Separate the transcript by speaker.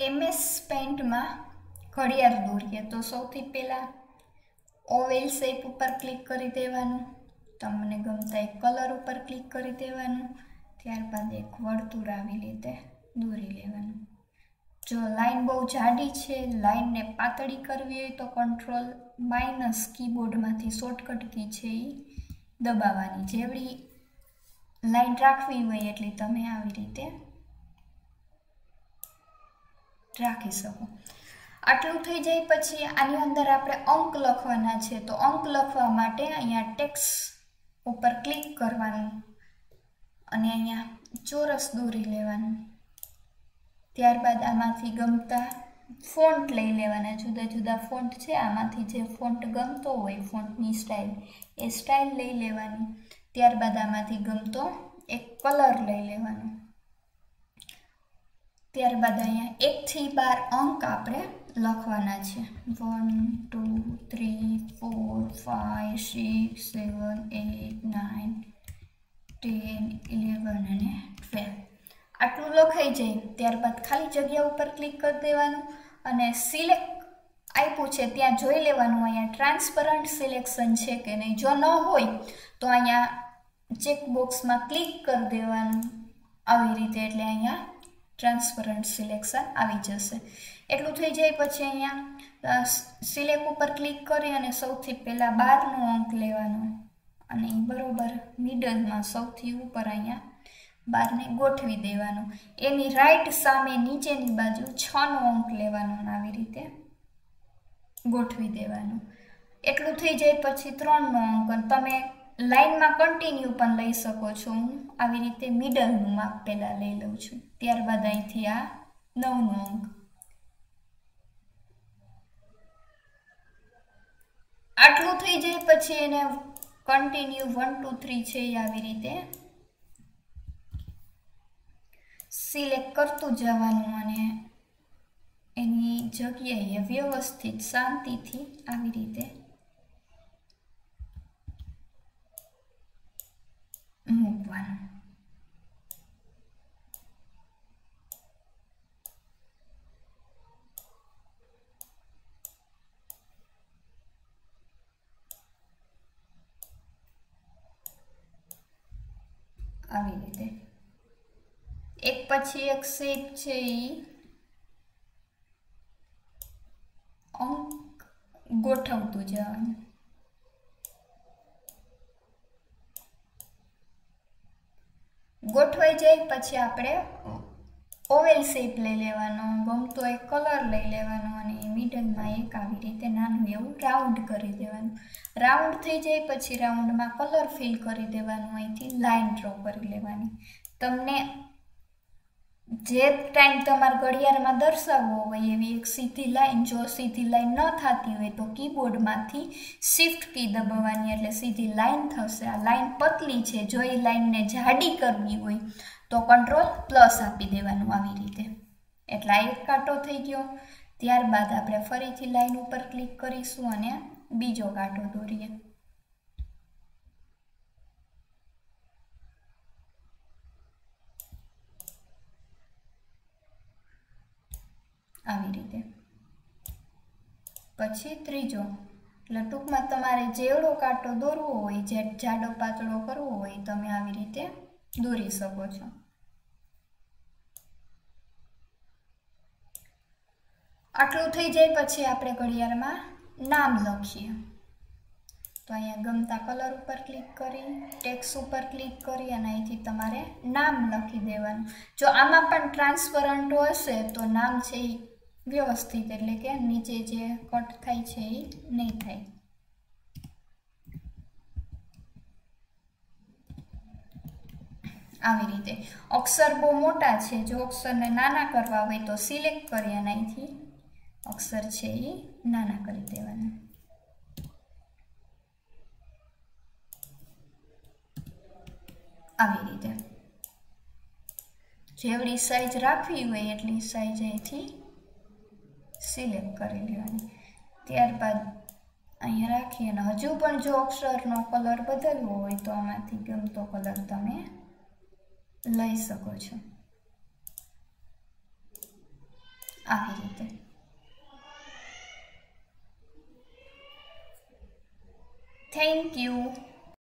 Speaker 1: MS paint में घड़ियाळ दौरीए तो सौथी पहला ओवल शेप पर क्लिक करी देवानुं, तमने गमता एक कलर पर क्लिक करी देवानुं, त्यारबाद एक वर्तुळ आवी रीते दौरी लेवानुं। जो लाइन बहुत जाडी छे, लाइन ने पातળી करवी होय तो कंट्रोल- कीबोर्ड मांथी शॉर्टकट की छे दबावानी। जेवड़ी लाइन राखवी होय एटली तमे आवी रीते राखी सको। आटलू थई जाय पछी आनी अंदर आपणे अंक लखवाना छे, तो अंक लखवा माटे अहींया टेक्स्ट उपर क्लिक करवानुं अने अहींया चोरस दौरी लेवानुं। त्यारबाद आमांथी गमता फॉन्ट लई लेवाना। जुदा जुदा फॉन्ट छे, आमांथी जे फॉन्ट गमतो होय फॉन्टनी स्टाइल ए स्टाइल लई लेवानी। त्यारबाद आमांथी गमतो एक कलर लई लेवानो। त्यारबाद अहींया 1 થી 12 अंक आपणे लखवाना छे। 1 2 3 4 5 6 7 8 9 10 11 અને 12 आटलू लखाई जाए। त्यारबाद खाली जग्या पर क्लिक कर देवानुं अने सिलेक्ट आप्युं छे त्यां जोई लेवानुं अहींया ट्रांसपरंट सिलेक्शन छे के नहीं। जो न होय तो अहींया चेक बॉक्स में क्लिक कर देवानुं आवी रीते, एटले अहींया ट्रांसपरंट सिलेक्शन आवी जशे। एटलू थई जाय पछी अहींया सिलेक्ट उपर क्लिक करी अने सौथी पहेला 12 नो अंक लेवानो अने बरोबर मिडल में सौथी उपर अहींया 12 ने गोठवी देवानो। एनी राइट सामे नीचेनी बाजू 6 नो अंक लेवानो अने आवी रीते गोठवी देवानो। एटलू थई जाय पछी 3 नो अंक अने तमे लाइन में कंटीन्यू पण लई सको छो। हूँ आवी रीते मिडल नुं माप पहेला लई लઉં છું। त्यारबाद અહીંથી आ 9 નો અંક। આટલું થઈ જાય પછી એને કન્ટિન્યુ 1 2 3 છે એ આવી રીતે સિલેક્ટ કરતું જવાનું અને એની જગ્યાએ વ્યવસ્થિત શાંતિથી આવી રીતે મૂકવાનું। આવી રીતે એક પછી એક શેપ છે ઈ અંક ગોઠવતું જવાનું। ગોઠવાઈ જાય પછી આપણે ઓવેલ શેપ લઈ લેવાનો, ગમતો એક કલર લઈ લેવાનો અને મિડલમાં એક આવી રીતે નાનું એવું રાઉન્ડ કરી દેવાનું। રાઉન્ડ થઈ જાય પછી રાઉન્ડમાં કલર ફિલ કરી દેવાનું, અહીંથી લાઈન ડ્રો કરી લેવાની। તમને જે ટાઈમ તમારે ઘડિયાળમાં દર્શાવવો હોય એવી એક સીધી લાઈન, જો સીધી લાઈન ન થતી હોય તો કીબોર્ડમાંથી શિફ્ટ કી દબાવવાની એટલે સીધી લાઈન થશે। આ લાઈન પતલી છે, જો એ લાઈનને જાડી કરવી હોય તો કંટ્રોલ+ આપી દેવાનું આવી રીતે। એટલે આ એક કાંટો થઈ ગયો। ત્યારબાદ આપણે ફરીથી લાઈન ઉપર ક્લિક કરીશું અને બીજો કાંટો દોરીએ। આવી રીતે પછી ત્રીજો, એટલે ટૂંકમાં તમારે જેવડો કાંટો દોરવો હોય, જે જાડો પાતળો કરવો હોય તમે આવી રીતે દોરી શકો છો। આટલું થઈ જાય પછી આપણે ઘડિયાળમાં નામ લખીએ। તો અહીંયા ગમતા કલર ઉપર ક્લિક કરી, ટેક્સ્ટ ઉપર ક્લિક કરી અને અહીંથી તમારે નામ લખી દેવાનું। જો આમાં પણ ટ્રાન્સપરન્ટ હશે તો નામ છે એ વ્યવસ્થિત, એટલે કે નીચે જે કટ થાય છે એ નહીં થાય। આવી રીતે અક્ષર બહુ મોટા છે, જો અક્ષરને નાના કરવા હોય તો સિલેક્ટ કરી અને અહીંથી અક્ષર છે એ નાના કરી દેવાના। આવી રીતે જેવડી સાઈઝ રાખવી હોય એટલી સાઈઝ અહીંથી સિલેક્ટ કરી લેવાની। ત્યારબાદ અહીંયા રાખી અને હજુ પણ જો અક્ષરનો કલર બદલવો હોય તો આમાંથી ગમતો કલર તમે લઈ શકો છો। આવી રીતે. Thank you.